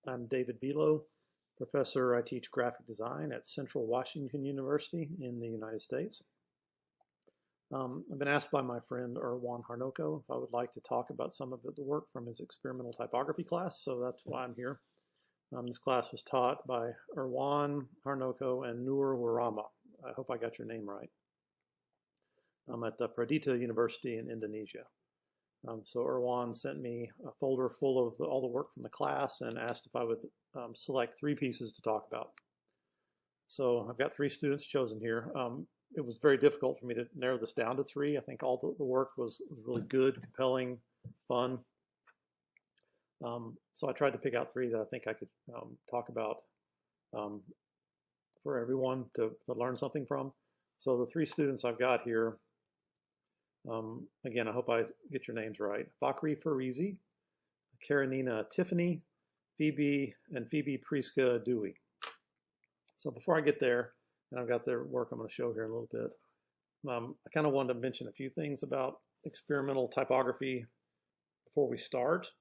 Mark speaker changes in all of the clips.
Speaker 1: I'm David Bieloh, professor. I teach graphic design at Central Washington University in the United States. I've been asked by my friend Erwan Harnoko if I would like to talk about some of the work from his experimental typography class, so that's why I'm here. This class was taught by Erwan Harnoko and Nur Warama. I hope I got your name right. I'm at the Pradita University in Indonesia. So Erwan sent me a folder full of all the work from the class and asked if I would select 3 pieces to talk about. So I've got 3 students chosen here. It was very difficult for me to narrow this down to 3. I think all the work was really good, compelling, fun. So I tried to pick out 3 that I think I could talk about for everyone to learn something from. So the 3 students I've got here, again, I hope I get your names right. Fakri Farizi, Karenina Tiffany, Phoebe Priska Dewey. So before I get there, and I've got their work I'm going to show here in a little bit, I kind of wanted to mention a few things about experimental typography before we start.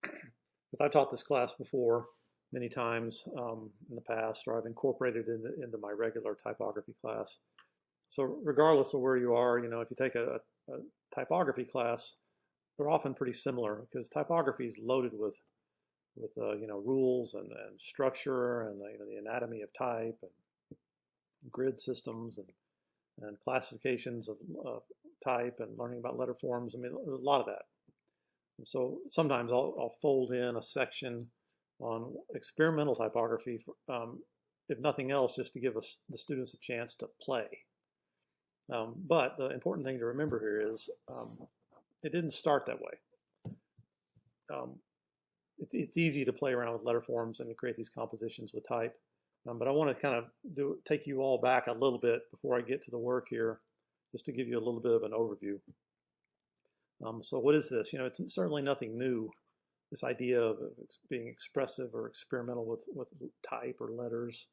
Speaker 1: Because I've taught this class before many times in the past, or I've incorporated it into my regular typography class. So regardless of where you are, if you take a typography class, they're often pretty similar because typography is loaded with rules and structure and the anatomy of type and grid systems and classifications of type and learning about letter forms. I mean, there's a lot of that. And so sometimes I'll fold in a section on experimental typography, if nothing else, just to give the students a chance to play. But the important thing to remember here is it didn't start that way. It's easy to play around with letter forms and to create these compositions with type. But I want to kind of take you all back a little bit before I get to the work here, just to give you a little bit of an overview. So what is this? It's certainly nothing new, this idea of being expressive or experimental with type or letters.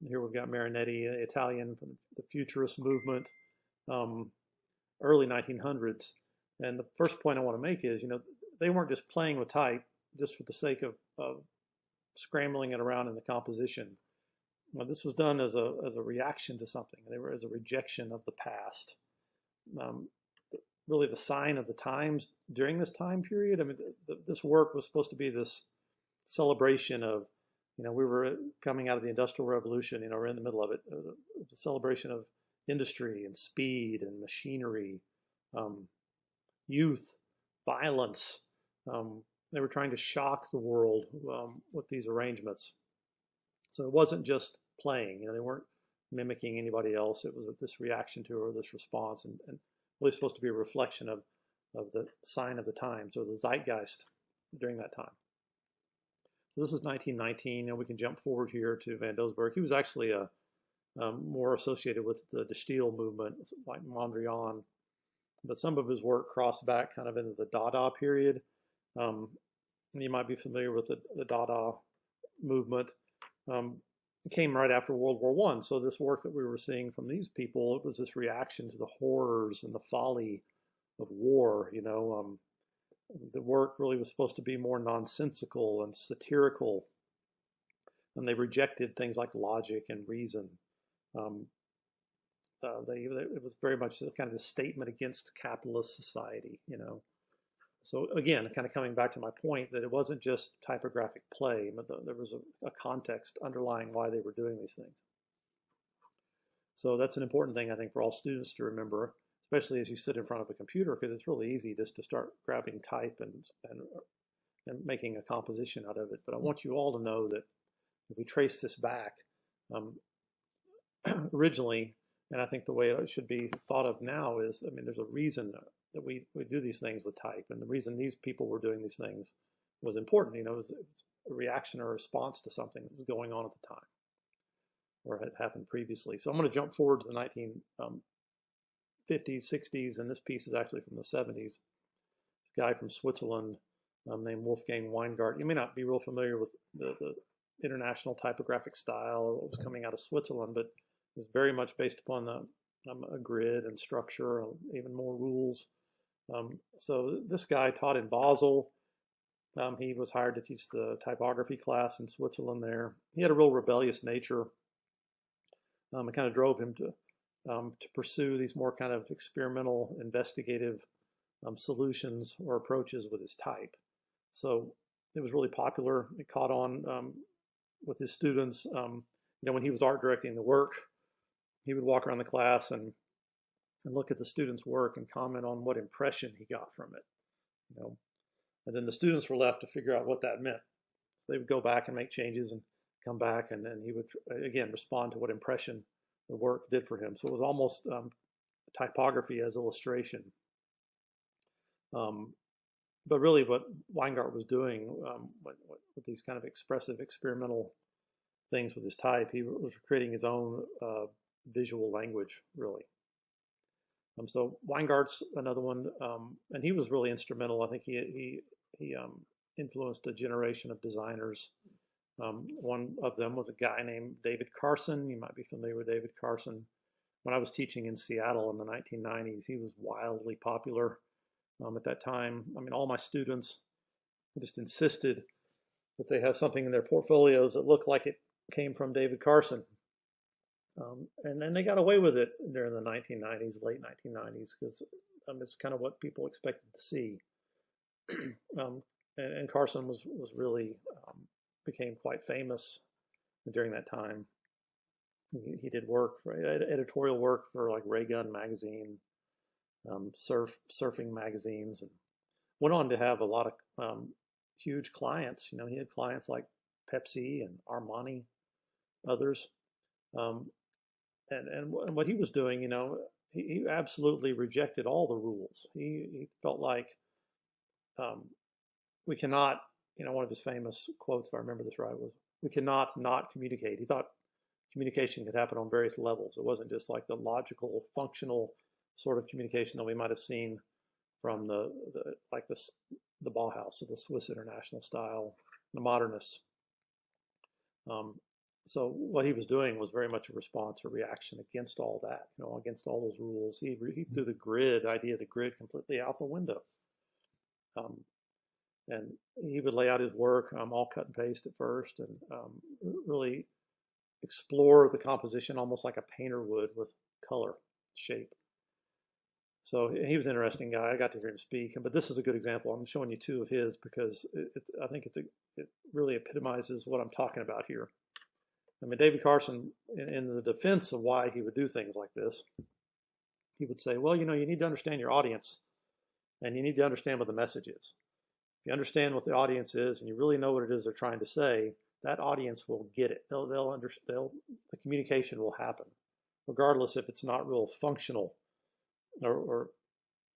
Speaker 1: And here we've got Marinetti, Italian, from the Futurist movement, early 1900s. And the first point I want to make is, they weren't just playing with type just for the sake of scrambling it around in the composition. This was done as a reaction to something. They were as a rejection of the past. Really the sign of the times during this time period. I mean, this work was supposed to be this celebration of, we were coming out of the Industrial Revolution, we're in the middle of it. The celebration of industry and speed and machinery, youth, violence. They were trying to shock the world with these arrangements. So it wasn't just playing, they weren't mimicking anybody else. It was this reaction to or this response, and really supposed to be a reflection of the sign of the times or the zeitgeist during that time. So this is 1919, and we can jump forward here to Van Doesburg. He was actually more associated with the De Stijl movement, like Mondrian, but some of his work crossed back kind of into the Dada period. You might be familiar with the Dada movement. It came right after World War I. So this work that we were seeing from these people, it was this reaction to the horrors and the folly of war. The work really was supposed to be more nonsensical and satirical, and they rejected things like logic and reason. It was very much kind of a statement against capitalist society, So again, kind of coming back to my point that it wasn't just typographic play, but there was a context underlying why they were doing these things. So that's an important thing, I think, for all students to remember, especially as you sit in front of a computer, because it's really easy just to start grabbing type and making a composition out of it. But I want you all to know that if we trace this back, originally, and I think the way it should be thought of now is, there's a reason that we do these things with type, and the reason these people were doing these things was important. It was a reaction or a response to something that was going on at the time or had happened previously. So I'm going to jump forward to the 1950s, 60s, and this piece is actually from the 70s. This guy from Switzerland named Wolfgang Weingart. You may not be real familiar with the international typographic style or what was coming out of Switzerland, but it was very much based upon a grid and structure, even more rules. So this guy taught in Basel, He was hired to teach the typography class in Switzerland there. He had a real rebellious nature. It kind of drove him to pursue these more kind of experimental, investigative solutions or approaches with his type. So it was really popular. It caught on with his students. When he was art directing the work, he would walk around the class and look at the students' work and comment on what impression he got from it. And then the students were left to figure out what that meant. So they would go back and make changes and come back, and then he would again respond to what impression the work did for him. So it was almost typography as illustration. But really what Weingart was doing with these kind of expressive experimental things with his type, he was creating his own visual language, really. So Weingart's another one, and he was really instrumental. I think he influenced a generation of designers. One of them was a guy named David Carson. You might be familiar with David Carson. When I was teaching in Seattle in the 1990s, he was wildly popular at that time. I mean, all my students just insisted that they have something in their portfolios that looked like it came from David Carson. And then they got away with it during the 1990s, late 1990s, because it's kind of what people expected to see. And Carson was really became quite famous during that time. He did work for editorial work for like Ray Gun magazine, surfing magazines, and went on to have a lot of huge clients. He had clients like Pepsi and Armani, others. And what he was doing, he absolutely rejected all the rules. He felt like we cannot, one of his famous quotes, if I remember this right, was, "We cannot not communicate." He thought communication could happen on various levels. It wasn't just like the logical, functional sort of communication that we might have seen from the Bauhaus, or the Swiss International style, the modernists. So what he was doing was very much a response or reaction against all that, against all those rules. He threw the idea of the grid completely out the window. And he would lay out his work, all cut and paste at first, and really explore the composition almost like a painter would, with color, shape. So he was an interesting guy. I got to hear him speak. But this is a good example. I'm showing you two of his because I think it really epitomizes what I'm talking about here. I mean, David Carson, in the defense of why he would do things like this, he would say, well, you need to understand your audience, and you need to understand what the message is. If you understand what the audience is, and you really know what it is they're trying to say, that audience will get it. They'll understand. The communication will happen, regardless if it's not real functional or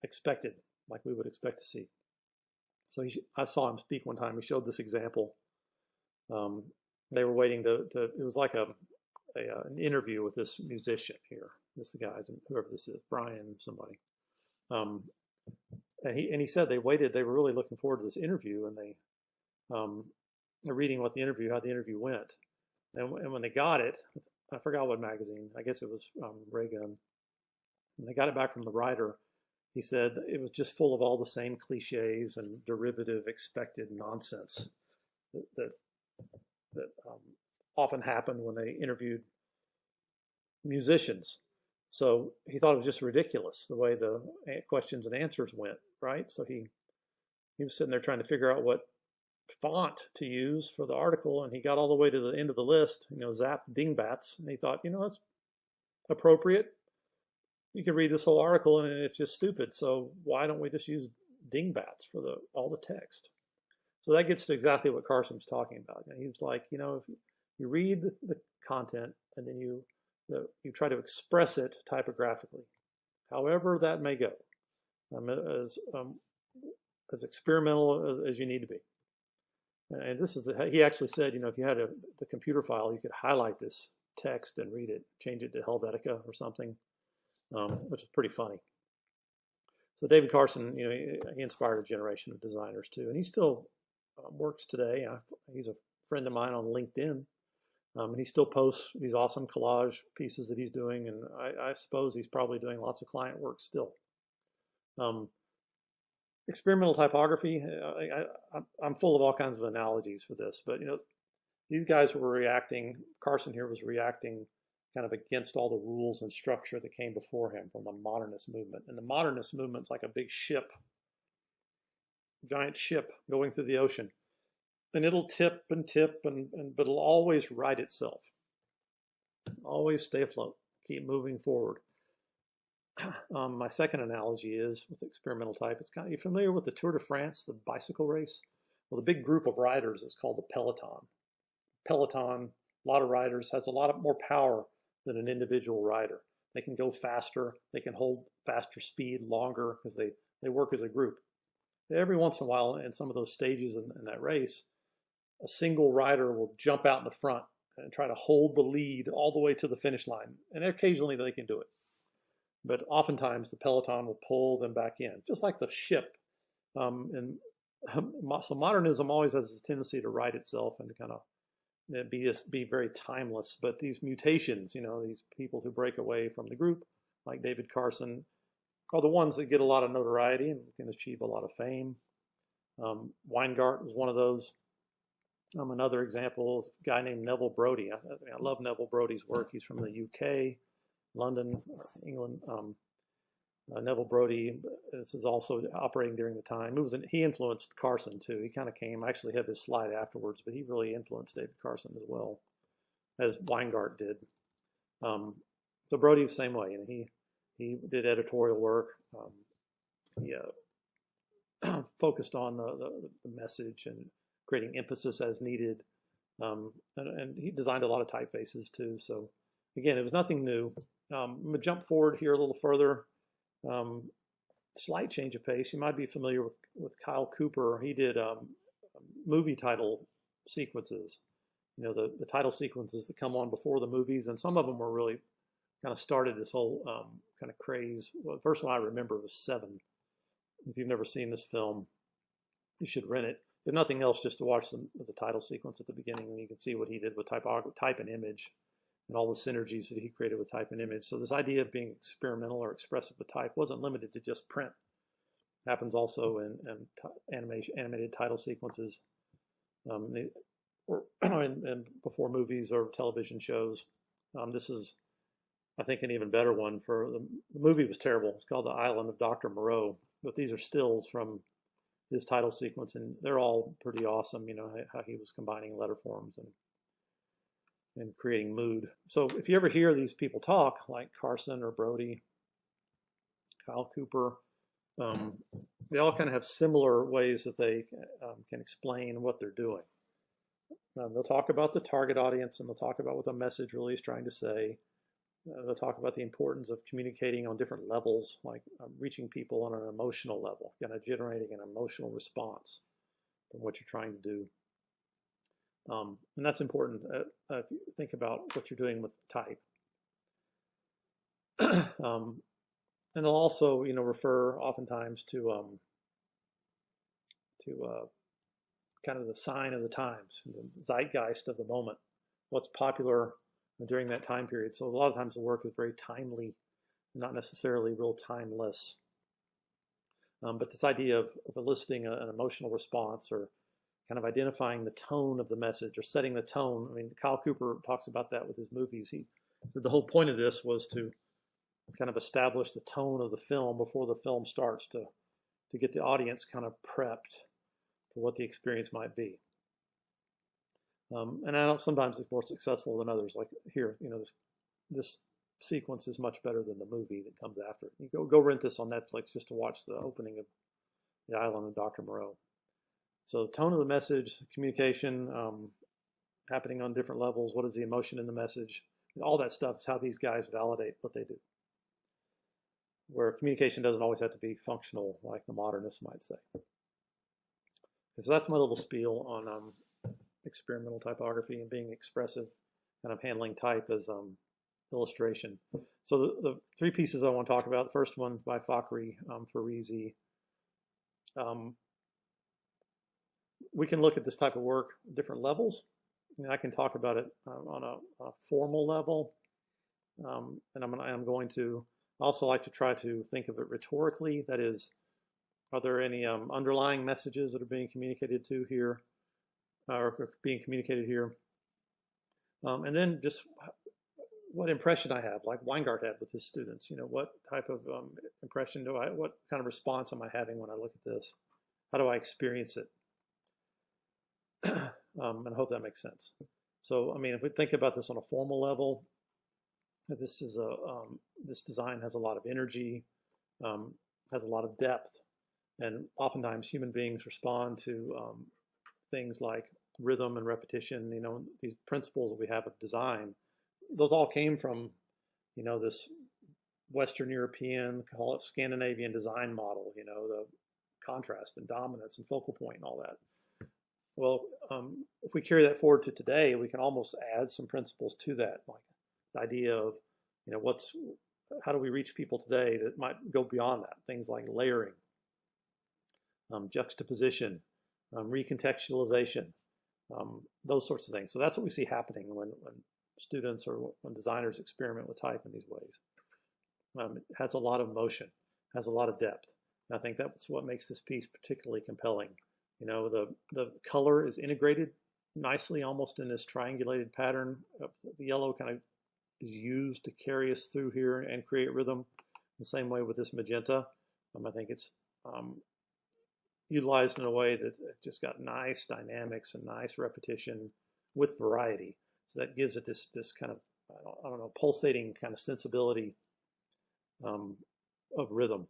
Speaker 1: expected, like we would expect to see. So I saw him speak one time. He showed this example. They were waiting it was like an interview with this musician here. This guy's, whoever this is, Brian somebody. And he said they waited. They were really looking forward to this interview, and they're reading how the interview went. And when they got it, I forgot what magazine. I guess it was Reagan. When they got it back from the writer, he said it was just full of all the same cliches and derivative expected nonsense that often happened when they interviewed musicians. So he thought it was just ridiculous the way the questions and answers went, right? So he was sitting there trying to figure out what font to use for the article, and he got all the way to the end of the list, Zap Dingbats, and he thought, that's appropriate. You can read this whole article and it's just stupid, so why don't we just use Dingbats for all the text? So that gets to exactly what Carson's talking about. He was like, if you read the content and then you try to express it typographically, however that may go, as experimental as you need to be. And this is he actually said, if you had the computer file, you could highlight this text and read it, change it to Helvetica or something, which is pretty funny. So David Carson, he inspired a generation of designers too, and he still works today. He's a friend of mine on LinkedIn, and he still posts these awesome collage pieces that he's doing, and I suppose he's probably doing lots of client work still. experimental typography, I'm full of all kinds of analogies for this, but these guys were reacting, Carson here was reacting kind of against all the rules and structure that came before him from the modernist movement. And the modernist movement's like a big ship, giant ship going through the ocean. And it'll tip, but it'll always right itself. Always stay afloat, keep moving forward. My second analogy is with experimental type. It's you familiar with the Tour de France, the bicycle race? Well, the big group of riders is called the peloton. Peloton, a lot of riders, has a lot more power than an individual rider. They can go faster, they can hold faster speed longer because they work as a group. Every once in a while, in some of those stages in that race, a single rider will jump out in the front and try to hold the lead all the way to the finish line. And occasionally they can do it. But oftentimes the peloton will pull them back in, just like the ship. So modernism always has a tendency to right itself and to kind of be very timeless. But these mutations, these people who break away from the group, like David Carson, are the ones that get a lot of notoriety and can achieve a lot of fame. Weingart was one of those. Another example is a guy named Neville Brody. I love Neville Brody's work. He's from the UK, London, England. Neville Brody, this is also operating during the time. He influenced Carson too. He kind of came, I actually have his slide afterwards, but he really influenced David Carson as well, as Weingart did. So Brody was the same way. He did editorial work. He focused on the message and creating emphasis as needed. And he designed a lot of typefaces too. So again, it was nothing new. I'm going to jump forward here a little further. Slight change of pace. You might be familiar with Kyle Cooper. He did movie title sequences. The title sequences that come on before the movies, and some of them were really kind of started this whole kind of craze. Well, the first one I remember was Seven. If you've never seen this film, you should rent it. If nothing else, just to watch the title sequence at the beginning, and you can see what he did with type and image, and all the synergies that he created with type and image. So this idea of being experimental or expressive with type wasn't limited to just print. It happens also in animated title sequences, and before movies or television shows. This is, I think, an even better one. For the movie was terrible. It's called The Island of Dr. Moreau, but these are stills from his title sequence, and they're all pretty awesome. How he was combining letter forms and creating mood. So if you ever hear these people talk, like Carson or Brody, Kyle Cooper, they all kind of have similar ways that they can explain what they're doing. They'll talk about the target audience, and they'll talk about what the message really is trying to say. They'll talk about the importance of communicating on different levels, like reaching people on an emotional level, kind of generating an emotional response from what you're trying to do. And that's important if you think about what you're doing with type. And they'll also, refer oftentimes to kind of the sign of the times, the zeitgeist of the moment, what's popular during that time period. So a lot of times the work is very timely, not necessarily real timeless. But this idea of eliciting an emotional response, or kind of identifying the tone of the message, or setting the tone. I mean, Kyle Cooper talks about that with his movies. The whole point of this was to kind of establish the tone of the film before the film starts, to get the audience kind of prepped for what the experience might be. And I know sometimes it's more successful than others. Like here, this sequence is much better than the movie that comes after. You go rent this on Netflix just to watch the opening of The Island of Dr. Moreau. So tone of the message, communication, happening on different levels. What is the emotion in the message? All that stuff is how these guys validate what they do. Where communication doesn't always have to be functional, like the modernists might say. So that's my little spiel on experimental typography and being expressive, kind of handling type as illustration. So the three pieces I want to talk about. The first one by Fakhri Farizi. We can look at this type of work at different levels. I can talk about it on a formal level, and I'm going to also like to try to think of it rhetorically. That is, Are there any underlying messages that are being communicated to here, or being communicated here? And then just what impression I have, like Weingart had with his students. What type of impression what kind of response am I having when I look at this? How do I experience it? And I hope that makes sense. So, I mean, if we think about this on a formal level, this is this design has a lot of energy, has a lot of depth, and oftentimes human beings respond to things like rhythm and repetition. These principles that we have of design, those all came from, this Western European, call it Scandinavian design model. The contrast and dominance and focal point and all that. Well, if we carry that forward to today, we can almost add some principles to that, like the idea of, how do we reach people today that might go beyond that? Things like layering, juxtaposition, recontextualization, those sorts of things. So that's what we see happening when students or when designers experiment with type in these ways. It has a lot of motion, has a lot of depth. And I think that's what makes this piece particularly compelling. The color is integrated nicely, almost in this triangulated pattern. The yellow kind of is used to carry us through here and create rhythm. The same way with this magenta. I think it's utilized in a way that just got nice dynamics and nice repetition with variety. So that gives it this kind of, I don't know, pulsating kind of sensibility of rhythm.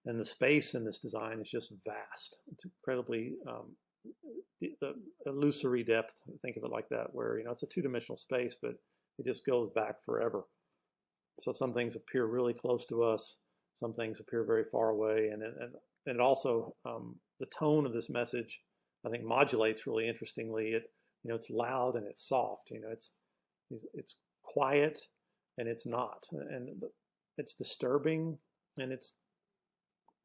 Speaker 1: And the space in this design is just vast. It's incredibly illusory depth. Think of it like that, where it's a two-dimensional space, but it just goes back forever. So some things appear really close to us, some things appear very far away, and it also the tone of this message, I think, modulates really interestingly. It's loud and it's soft. It's quiet and it's not, and it's disturbing and it's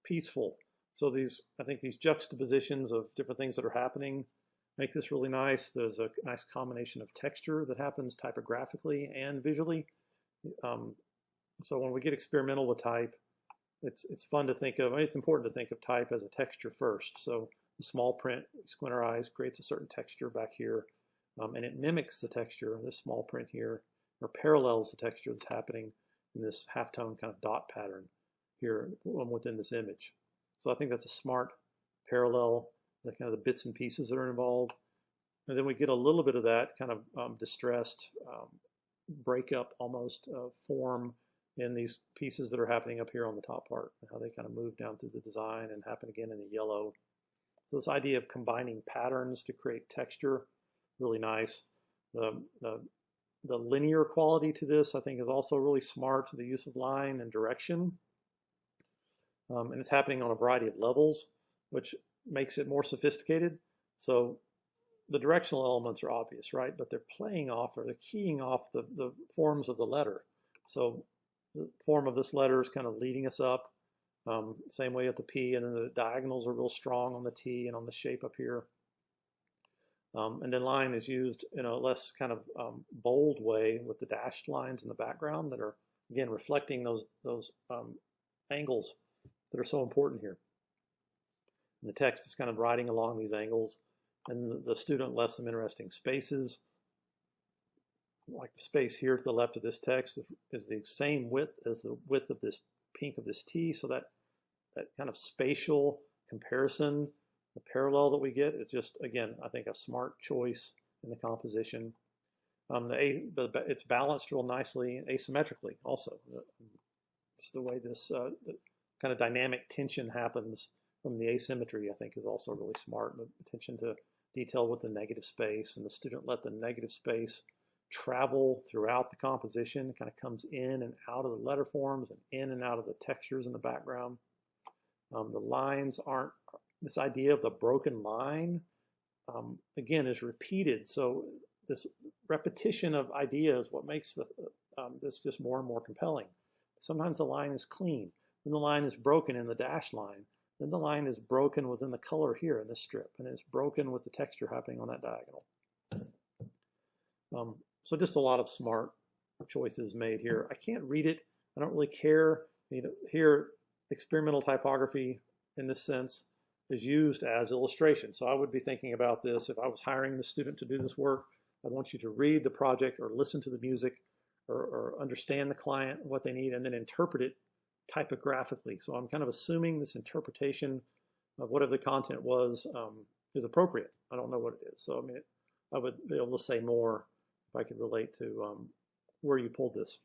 Speaker 1: peaceful. So I think these juxtapositions of different things that are happening make this really nice. There's a nice combination of texture that happens typographically and visually. So when we get experimental with type, it's fun to think of. It's important to think of type as a texture first. So the small print, squint our eyes, creates a certain texture back here, and it mimics the texture of this small print here, or parallels the texture that's happening in this halftone kind of dot pattern here within this image. So I think that's a smart parallel, the kind of the bits and pieces that are involved. And then we get a little bit of that kind of distressed breakup almost form in these pieces that are happening up here on the top part, and how they kind of move down through the design and happen again in the yellow. So this idea of combining patterns to create texture, really nice. The linear quality to this, I think, is also really smart, the use of line and direction. And it's happening on a variety of levels, which makes it more sophisticated. So the directional elements are obvious, right? But they're playing off, or they're keying off the forms of the letter. So the form of this letter is kind of leading us up. Same way at the P, and then the diagonals are real strong on the T and on the shape up here. And then line is used in a less kind of bold way with the dashed lines in the background that are, again, reflecting those angles that are so important here. And the text is kind of riding along these angles, and the student left some interesting spaces. Like the space here to the left of this text is the same width as the width of this pink of this T, so that kind of spatial comparison, the parallel that we get is just, again, I think a smart choice in the composition. It's balanced real nicely asymmetrically also. It's the way this kind of dynamic tension happens from the asymmetry, I think, is also really smart. The attention to detail with the negative space, and the student let the negative space travel throughout the composition. It kind of comes in and out of the letter forms and in and out of the textures in the background. The lines aren't, this idea of the broken line, again, is repeated. So this repetition of ideas, what makes this just more and more compelling. Sometimes the line is clean, then the line is broken in the dash line, then the line is broken within the color here in this strip, and it's broken with the texture happening on that diagonal. So just a lot of smart choices made here. I can't read it. I don't really care. Here, experimental typography in this sense, is used as illustration. So I would be thinking about this if I was hiring the student to do this work. I want you to read the project or listen to the music or understand the client, what they need, and then interpret it typographically. So I'm kind of assuming this interpretation of whatever the content was is appropriate. I don't know what it is. So I mean, I would be able to say more if I could relate to where you pulled this.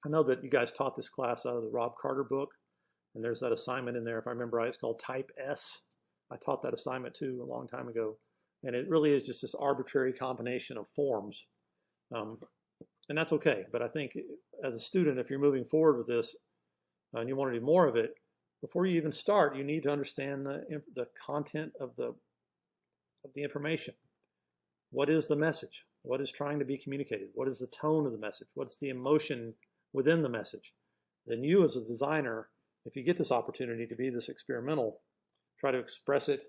Speaker 1: I know that you guys taught this class out of the Rob Carter book, and there's that assignment in there, if I remember right, it's called Type S. I taught that assignment too a long time ago, and it really is just this arbitrary combination of forms. And that's okay, but I think as a student, if you're moving forward with this and you want to do more of it, before you even start, you need to understand the content of the information. What is the message? What is trying to be communicated? What is the tone of the message? What's the emotion within the message? Then you as a designer, if you get this opportunity to be this experimental, try to express it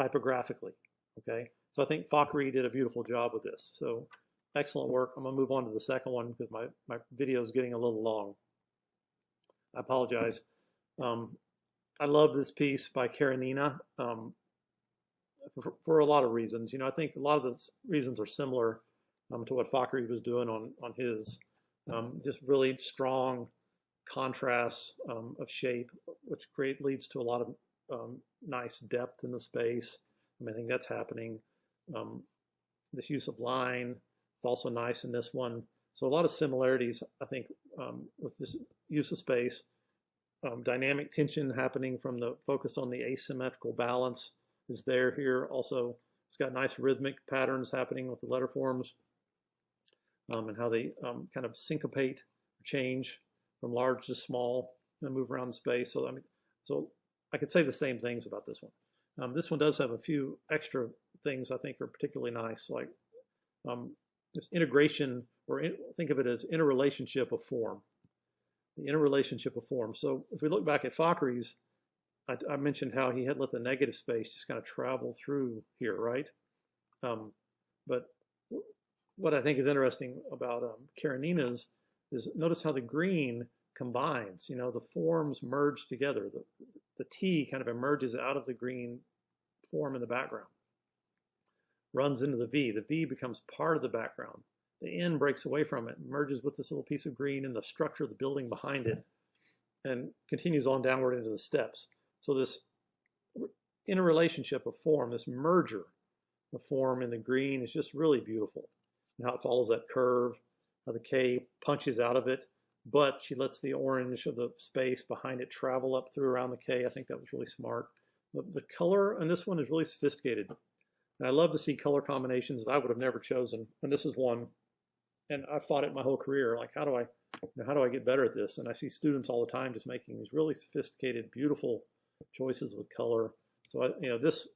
Speaker 1: typographically, okay? So I think Fakhri did a beautiful job with this. So excellent work. I'm gonna move on to the second one because my video is getting a little long. I apologize. I love this piece by Karenina for a lot of reasons. You know, I think a lot of the reasons are similar to what Fakhri was doing on his. Just really strong contrasts of shape, which leads to a lot of nice depth in the space. I mean, I think that's happening. This use of line is also nice in this one. So a lot of similarities, I think, with this use of space. Dynamic tension happening from the focus on the asymmetrical balance is there here. Also, it's got nice rhythmic patterns happening with the letter forms and how they kind of syncopate, change from large to small and move around space. So I could say the same things about this one. This one does have a few extra things I think are particularly nice, like this integration, or think of it as interrelationship of form. The interrelationship of form. So if we look back at Fakhri's, I mentioned how he had let the negative space just kind of travel through here, right? But what I think is interesting about Karenina's is notice how the green combines. You know, the forms merge together. The T kind of emerges out of the green form in the background, runs into the V. The V becomes part of the background. The N breaks away from it, merges with this little piece of green in the structure of the building behind it, and continues on downward into the steps. So this interrelationship of form, this merger of form in the green is just really beautiful. And how it follows that curve, how the K punches out of it, but she lets the orange of the space behind it travel up through around the K. I think that was really smart. The color on this one is really sophisticated. And I love to see color combinations that I would have never chosen. And this is one. And I've thought it my whole career, like how do I get better at this? And I see students all the time just making these really sophisticated, beautiful choices with color. So this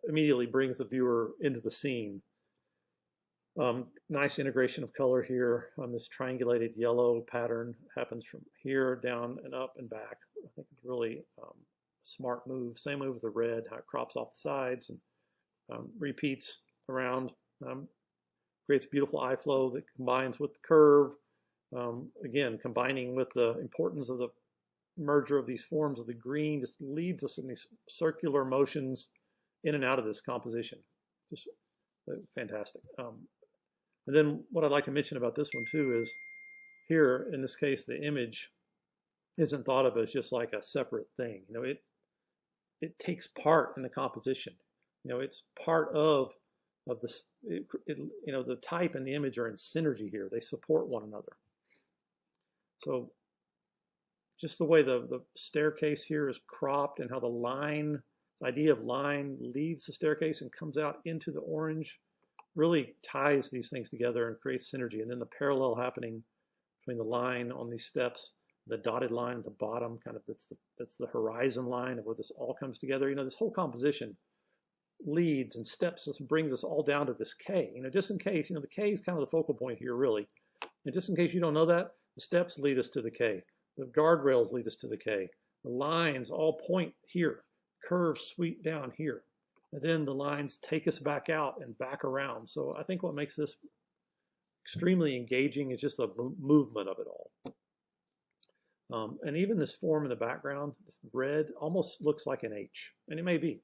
Speaker 1: immediately brings the viewer into the scene. Nice integration of color here on this triangulated yellow pattern. Happens from here down and up and back. I think it's really a smart move. Same move with the red, how it crops off the sides and repeats around. Creates beautiful eye flow that combines with the curve. Again, combining with the importance of the merger of these forms of the green, just leads us in these circular motions in and out of this composition. Just fantastic. And then what I'd like to mention about this one too is here, in this case, the image isn't thought of as just like a separate thing. You know, it takes part in the composition. You know, it's part of this, you know, the type and the image are in synergy here. They support one another. So just the way the staircase here is cropped and how the line, the idea of line leaves the staircase and comes out into the orange, really ties these things together and creates synergy. And then the parallel happening between the line on these steps, the dotted line at the bottom, kind of that's the horizon line of where this all comes together. You know, this whole composition leads and steps us, brings us all down to this K. You know, just in case, you know, the K is kind of the focal point here, really. And just in case you don't know that, the steps lead us to the K. The guardrails lead us to the K. The lines all point here. Curves sweep down here. And then the lines take us back out and back around. So I think what makes this extremely engaging is just the movement of it all. And even this form in the background, this red, almost looks like an H, and it may be.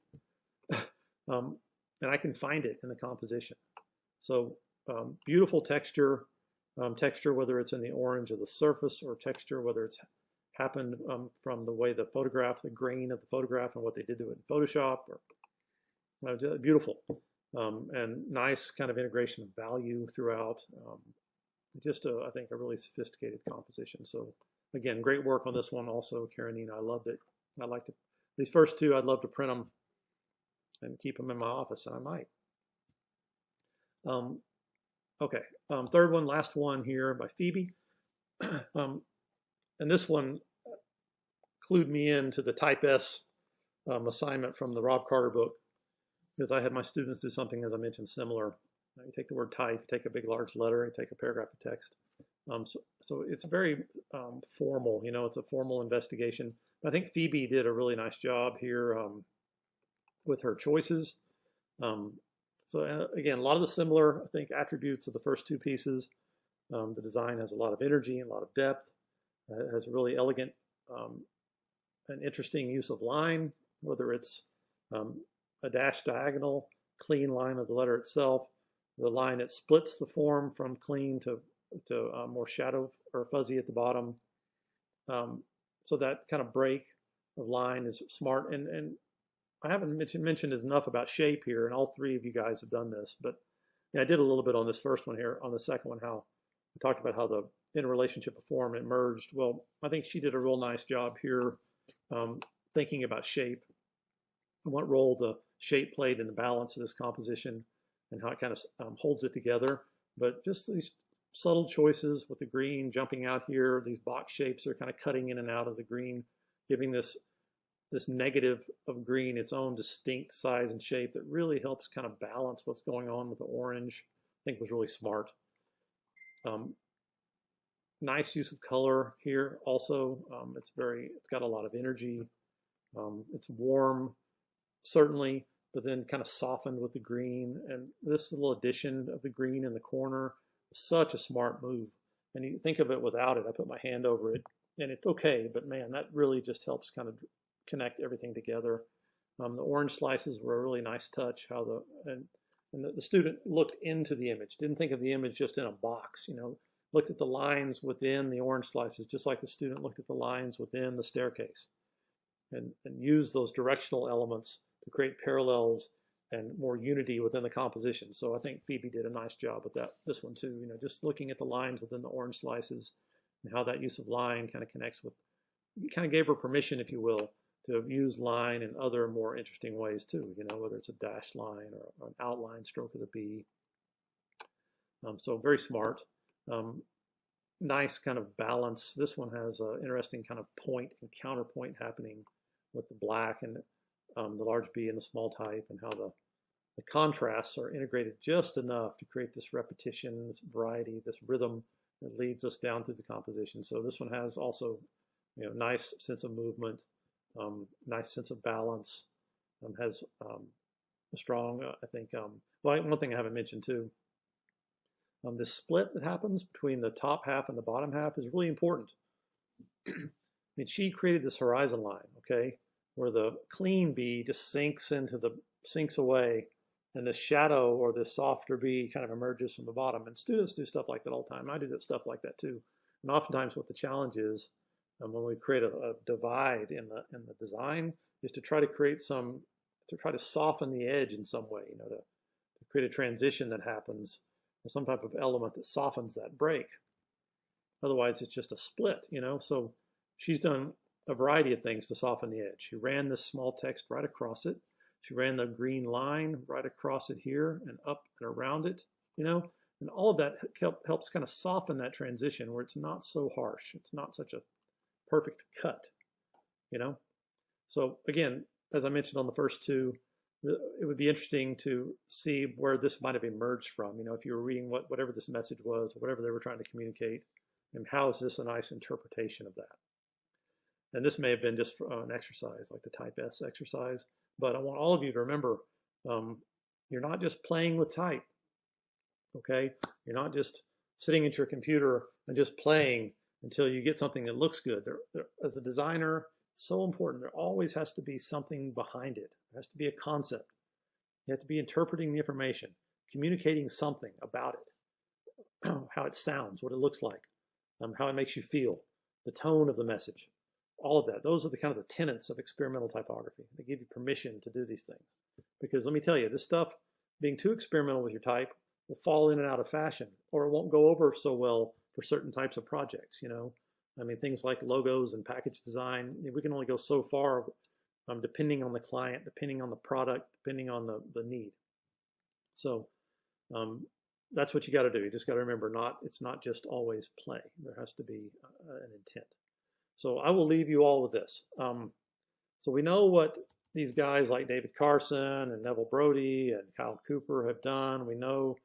Speaker 1: And I can find it in the composition. So beautiful texture, whether it's in the orange of the surface, or texture whether it's happened from the way the photograph, the grain of the photograph and what they did to it in Photoshop, or beautiful. And nice kind of integration of value throughout. Just, I think, a really sophisticated composition. So again, great work on this one also, Karenina. I loved it. I'd like to, these first two, I'd love to print them and keep them in my office, and I might. Okay, third one, last one here by Phoebe. And this one clued me into the Type S assignment from the Rob Carter book, because I had my students do something, as I mentioned, similar. You take the word type, you take a big large letter, you take a paragraph of text. So it's very formal, you know, it's a formal investigation. I think Phoebe did a really nice job here with her choices. So again, a lot of the similar, I think, attributes of the first two pieces. The design has a lot of energy and a lot of depth. It has a really elegant and interesting use of line, whether it's a dashed diagonal, clean line of the letter itself, the line that splits the form from clean to more shadow or fuzzy at the bottom. So that kind of break of line is smart. And I haven't mentioned enough about shape here, and all three of you guys have done this, but yeah, I did a little bit on this first one here. On the second one, how we talked about how the interrelationship of form and merged. Well, I think she did a real nice job here thinking about shape and what role the shape played in the balance of this composition and how it kind of holds it together. But just these subtle choices with the green jumping out here, these box shapes are kind of cutting in and out of the green, giving this negative of green its own distinct size and shape that really helps kind of balance what's going on with the orange. I think was really smart. Nice use of color here also. It's got a lot of energy. It's warm, certainly, but then kind of softened with the green. And this little addition of the green in the corner, such a smart move. And you think of it without it, I put my hand over it, and it's okay, but man, that really just helps kind of connect everything together. The orange slices were a really nice touch. How the student looked into the image, didn't think of the image just in a box, you know, looked at the lines within the orange slices, just like the student looked at the lines within the staircase, and used those directional elements to create parallels and more unity within the composition. So I think Phoebe did a nice job with this one too, you know, just looking at the lines within the orange slices and how that use of line kind of connects with, you kind of gave her permission, if you will, to use line in other more interesting ways too, you know, whether it's a dashed line or an outline stroke of the B. So very smart. Nice kind of balance. This one has an interesting kind of point and counterpoint happening with the black and the large B and the small type, and how the contrasts are integrated just enough to create this repetition, this variety, this rhythm that leads us down through the composition. So this one has also, you know, nice sense of movement, nice sense of balance, has a strong, I think, well, one thing I haven't mentioned too, this split that happens between the top half and the bottom half is really important. I mean, she created this horizon line, okay, where the clean B just sinks away, and the shadow or the softer B kind of emerges from the bottom. And students do stuff like that all the time. I do that stuff like that too. And oftentimes what the challenge is when we create a divide in the design is to try to create try to soften the edge in some way, you know, to create a transition that happens, or some type of element that softens that break. Otherwise, it's just a split, you know. So she's done a variety of things to soften the edge. She ran this small text right across it. She ran the green line right across it here and up and around it, you know. And all of that helps kind of soften that transition where it's not so harsh. It's not such a perfect cut, you know. So again, as I mentioned on the first two, it would be interesting to see where this might have emerged from. You know, if you were reading whatever this message was, or whatever they were trying to communicate, and how is this a nice interpretation of that? And this may have been just an exercise, like the Type S exercise. But I want all of you to remember, you're not just playing with type, okay? You're not just sitting at your computer and just playing until you get something that looks good. As a designer, it's so important. There always has to be something behind it. There has to be a concept. You have to be interpreting the information, communicating something about it, how it sounds, what it looks like, how it makes you feel, the tone of the message, all of that. Those are the kind of the tenets of experimental typography. They give you permission to do these things. Because let me tell you, this stuff, being too experimental with your type, will fall in and out of fashion, or it won't go over so well for certain types of projects, you know. I mean, things like logos and package design, we can only go so far depending on the client, depending on the product, depending on the need. So that's what you got to do. You just got to remember, it's not just always play. There has to be an intent. So I will leave you all with this. So we know what these guys like David Carson and Neville Brody and Kyle Cooper have done. We know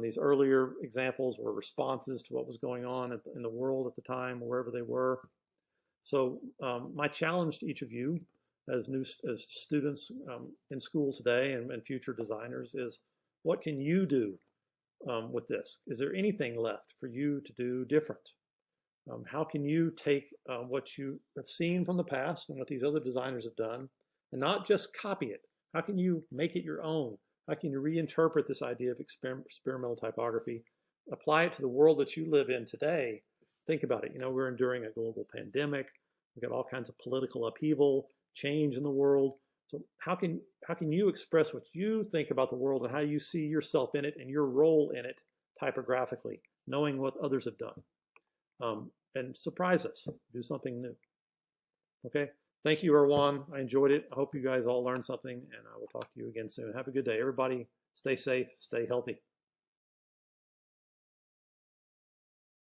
Speaker 1: these earlier examples were responses to what was going on in the world at the time, wherever they were. So my challenge to each of you as students in school today and future designers is, what can you do with this? Is there anything left for you to do different? How can you take what you have seen from the past and what these other designers have done and not just copy it? How can you make it your own? How can you reinterpret this idea of experimental typography, apply it to the world that you live in today? Think about it. You know, we're enduring a global pandemic. We've got all kinds of political upheaval, change in the world. So how can you express what you think about the world and how you see yourself in it and your role in it typographically, knowing what others have done? And surprise us, do something new. Okay, thank you, Erwan. I enjoyed it. I hope you guys all learned something, and I will talk to you again soon. Have a good day, everybody. Stay safe, stay healthy.